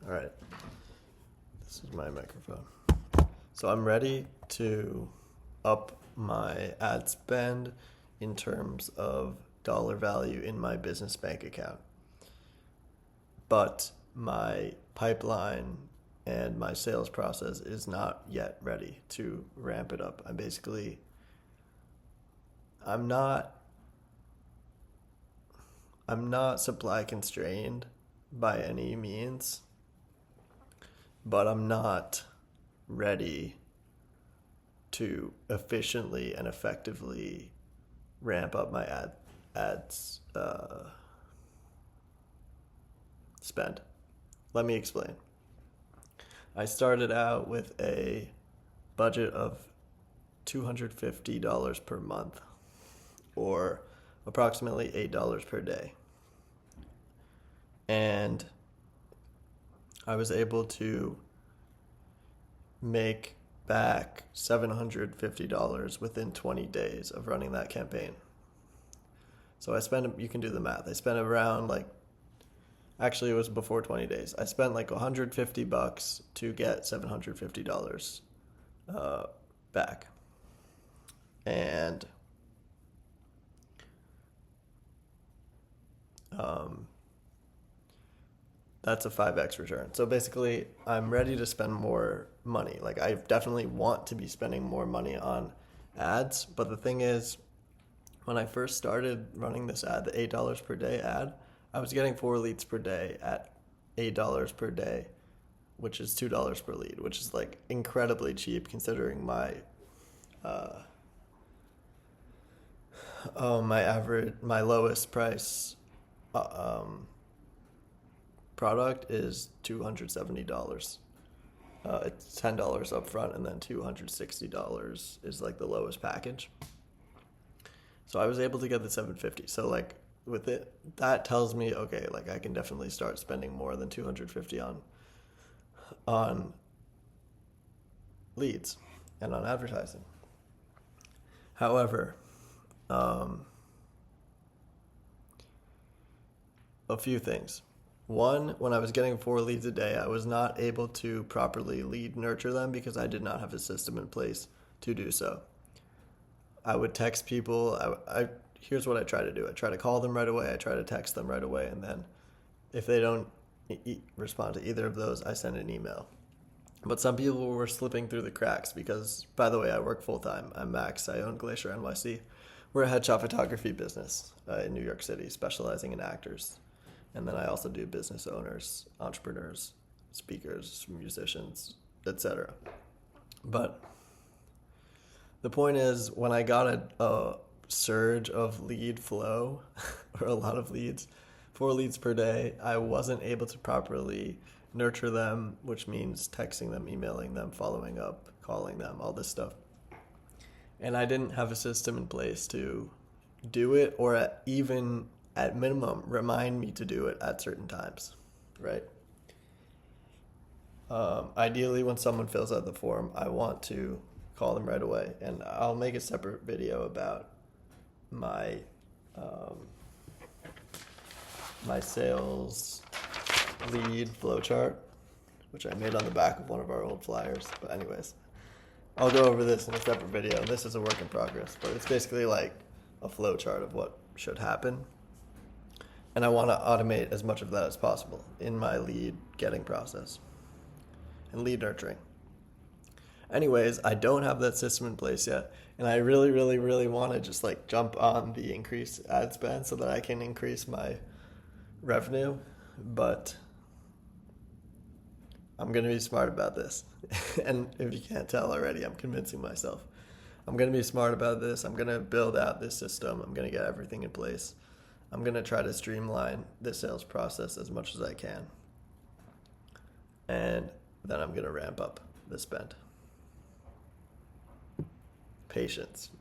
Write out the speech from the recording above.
All right, this is my microphone. So I'm ready to up my ad spend in terms of dollar value in my business bank account. But my pipeline and my sales process is not yet ready to ramp it up. I'm not supply constrained by any means, but I'm not ready to efficiently and effectively ramp up my ads spend. Let me explain. I started out with a budget of $250 per month, or approximately $8 per day. And I was able to make back $750 within 20 days of running that campaign. So you can do the math. I spent around actually it was before 20 days. I spent like $150 to get $750 back. And that's a 5x return. So basically, I'm ready to spend more money. Like, I definitely want to be spending more money on ads. But the thing is, when I first started running this ad, the $8 per day ad, I was getting 4 leads per day at $8 per day, which is $2 per lead, which is like incredibly cheap considering my my lowest price product is $270. It's $10 up front, and then $260 is like the lowest package. So I was able to get the $750. So like with it, that tells me, okay, like I can definitely start spending more than $250 on leads and on advertising. However, a few things. One, when I was getting 4 leads a day, I was not able to properly lead nurture them because I did not have a system in place to do so. I would text people. Here's what I try to do. I try to call them right away. I try to text them right away. And then if they don't respond to either of those, I send an email. But some people were slipping through the cracks because, by the way, I work full-time. I'm Max. I own Glacier NYC. We're a headshot photography business in New York City, specializing in actors. And then I also do business owners, entrepreneurs, speakers, musicians, etc. But the point is, when I got a surge of lead flow, or a lot of leads, 4 leads per day, I wasn't able to properly nurture them, which means texting them, emailing them, following up, calling them, all this stuff. And I didn't have a system in place to do it, or even at minimum remind me to do it at certain times, right? Ideally, when someone fills out the form, I want to call them right away, and I'll make a separate video about my my sales lead flowchart, which I made on the back of one of our old flyers. But anyways, I'll go over this in a separate video. This is a work in progress, but it's basically like a flowchart of what should happen. And I want to automate as much of that as possible in my lead getting process and lead nurturing. Anyways, I don't have that system in place yet. And I really, really, really want to just like jump on the increased ad spend so that I can increase my revenue. But I'm going to be smart about this. And if you can't tell already, I'm convincing myself. I'm going to be smart about this. I'm going to build out this system. I'm going to get everything in place. I'm going to try to streamline the sales process as much as I can. And then I'm going to ramp up the spend. Patience.